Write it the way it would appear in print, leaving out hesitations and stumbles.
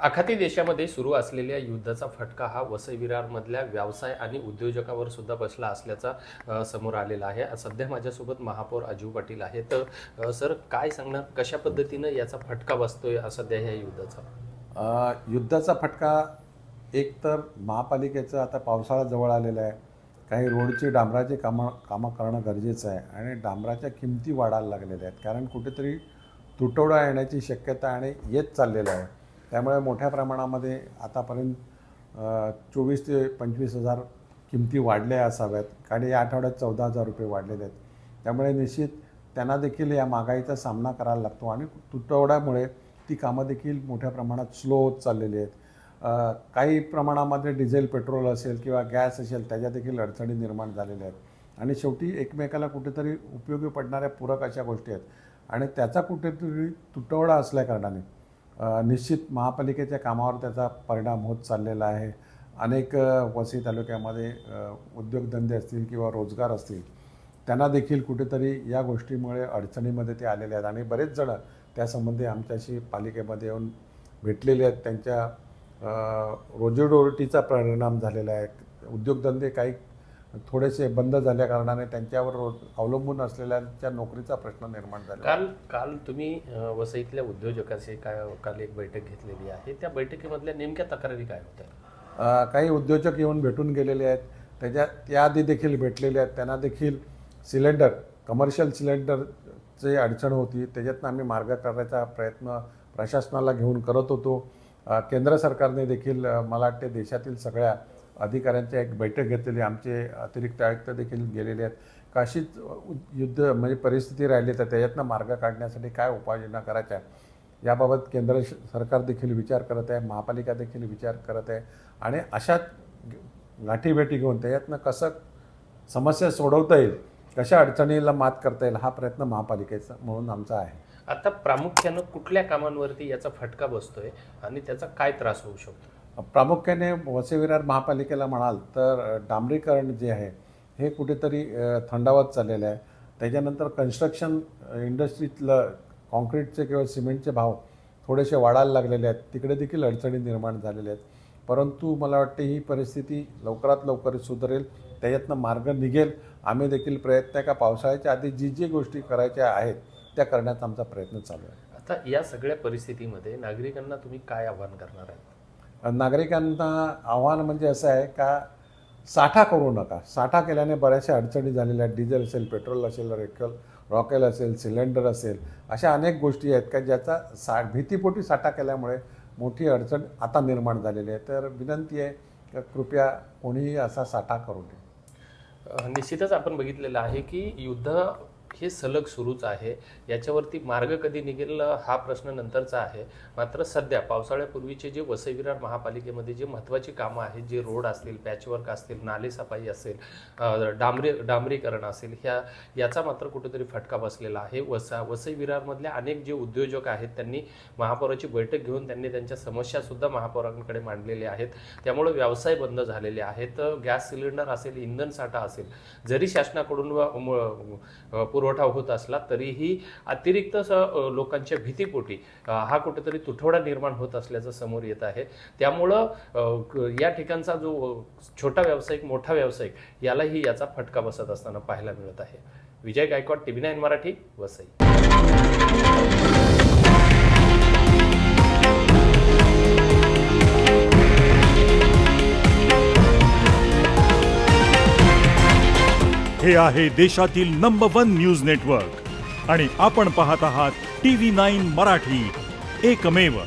आखाती देशामध्ये सुरू असलेल्या युद्धाचा फटका हा वसई विरारमधल्या व्यवसाय आणि उद्योजकावर सुद्धा बसला असल्याचा समोर आलेला आहे. सध्या माझ्यासोबत महापौर अजू पाटील आहेत. तर सर, काय सांगणार, कशा पद्धतीनं याचा फटका बसतोय सध्या ह्या युद्धाचा? युद्धाचा फटका एक तर महापालिकेचं आता पावसाळा जवळ आलेला आहे. काही रोडची डांबराची कामं करणं गरजेचं आहे आणि डांबराच्या किमती वाढायला लागलेल्या आहेत, कारण कुठेतरी तुटवडा येण्याची शक्यता आणि येत चाललेलं आहे. त्यामुळे मोठ्या प्रमाणामध्ये आतापर्यंत 24 ते 25 हजार किमती वाढल्या असाव्यात, आणि या आठवड्यात 14,000 रुपये वाढलेले आहेत. त्यामुळे निश्चित त्यांना देखील या महागाईचा सामना करायला लागतो आणि तुटवड्यामुळे ती कामं देखील मोठ्या प्रमाणात स्लो होत चाललेली आहेत. काही प्रमाणामध्ये डिझेल, पेट्रोल असेल किंवा गॅस असेल, त्याच्या देखील अडचणी निर्माण झालेल्या आहेत आणि शेवटी एकमेकाला कुठेतरी उपयोगी पडणाऱ्या पूरक अशा गोष्टी आहेत आणि त्याचा कुठेतरी तुटवडा असल्याकारणाने निश्चित महापालिकेच्या कामावर त्याचा परिणाम होत चाललेला आहे. अनेक वसई तालुक्यामध्ये उद्योगधंदे असतील किंवा रोजगार असतील, त्यांना देखील कुठेतरी या गोष्टीमुळे अडचणीमध्ये ते आलेले आहेत आणि बरेच जणं त्यासंबंधी आमच्याशी पालिकेमध्ये येऊन भेटलेले आहेत. त्यांच्या रोजीरोटीचा परिणाम झालेला आहे. उद्योगधंदे काही थोडेसे बंद झाल्या कारणाने त्यांच्यावर अवलंबून असलेल्यांच्या नोकरीचा प्रश्न निर्माण झाला. काल तुम्ही वसईतल्या उद्योजकाशी काल एक बैठक घेतलेली आहे. त्या बैठकीमधल्या नेमक्या तक्रारी काय होत्या? काही उद्योजक येऊन भेटून गेलेले आहेत. त्याआधी देखील भेटलेले आहेत. त्यांना देखील सिलेंडर, कमर्शियल सिलेंडरची अडचण होती. त्याच्यातनं आम्ही मार्ग काढण्याचा प्रयत्न प्रशासनाला घेऊन करत होतो. केंद्र सरकारने देखील मला वाटते देशातील सगळ्या अधिकाऱ्यांची एक बैठक घेतलेली. आमचे अतिरिक्त आयुक्त देखील गेलेले आहेत. काशीच युद्ध म्हणजे परिस्थिती राहिली तर त्याच्यातनं मार्ग काढण्यासाठी काय उपाययोजना करायच्या याबाबत केंद्र सरकार देखील विचार करत आहे, महापालिका देखील विचार करत आहे आणि अशाच गाठीभेटी घेऊन त्याच्यातनं कसं समस्या सोडवता येईल, कशा अडचणीला मात करता येईल, हा प्रयत्न महापालिकेचा म्हणून आमचा आहे. आता प्रामुख्यानं कुठल्या कामांवरती याचा फटका बसतोय आणि त्याचा काय त्रास होऊ शकतो? प्रामुख्याने वसई विरार महापालिकेला म्हणाल तर डांबरीकरण जे आहे हे कुठेतरी थंडावत चाललेलं आहे. त्याच्यानंतर कन्स्ट्रक्शन इंडस्ट्रीतलं कॉन्क्रीटचे किंवा सिमेंटचे भाव थोडेसे वाढायला लागलेले आहेत. तिकडे देखील अडचणी निर्माण झालेल्या आहेत. परंतु मला वाटते ही परिस्थिती लवकरात लवकर सुधारेल, त्याच्यातनं मार्ग निघेल. आम्ही देखील प्रयत्न आहे का पावसाळ्याच्या आधी जी गोष्टी करायच्या आहेत त्या करण्याचा आमचा प्रयत्न चालू आहे. आता या सगळ्या परिस्थितीमध्ये नागरिकांना तुम्ही काय आव्हान करणार आहे? नागरिकांना आव्हान म्हणजे असं आहे का साठा करू नका. साठा केल्याने बऱ्याचशा अडचणी झालेल्या आहेत. डिझेल असेल, पेट्रोल असेल, रॉकेल असेल, सिलेंडर असेल, अशा अनेक गोष्टी आहेत का ज्याचा भीतीपोटी साठा केल्यामुळे मोठी अडचण आता निर्माण झालेली आहे. तर विनंती आहे की कृपया कोणीही असा साठा करू नये. निश्चितच आपण बघितलेलं आहे की युद्ध हे सलग सुरूच आहे. याच्यावरती मार्ग कधी निघेल हा प्रश्न नंतरचा आहे. मात्र सध्या पावसाळ्यापूर्वीचे जे वसई विरार महापालिकेमध्ये जे महत्त्वाची कामं आहेत, जे रोड असतील, पॅचवर्क असतील, नालेसफाई असेल, डांबरीकरण असेल, याचा मात्र कुठेतरी फटका बसलेला आहे. वसई विरारमधल्या अनेक जे उद्योजक आहेत त्यांनी महापौराची बैठक घेऊन त्यांनी त्यांच्या समस्यासुद्धा महापौरांकडे मांडलेल्या आहेत. त्यामुळे व्यवसाय बंद झालेले आहेत. गॅस सिलेंडर असेल, इंधन साठा असेल, जरी शासनाकडून पुरवठा होत असला तरीही अतिरिक्त लोकांच्या भीतीपोटी हा कुठेतरी तुटवडा निर्माण होत असल्याचं समोर येत आहे. त्यामुळं या ठिकाणचा जो छोटा व्यावसायिक, मोठा व्यावसायिक यालाही याचा फटका बसत असताना पाहायला मिळत आहे. विजय गायकवाड, TV9 मराठी, वसई. हे आहे देशातील नंबर 1 न्यूज नेटवर्क आणि आपण पाहत आहात TV9 मराठी, एकमेव.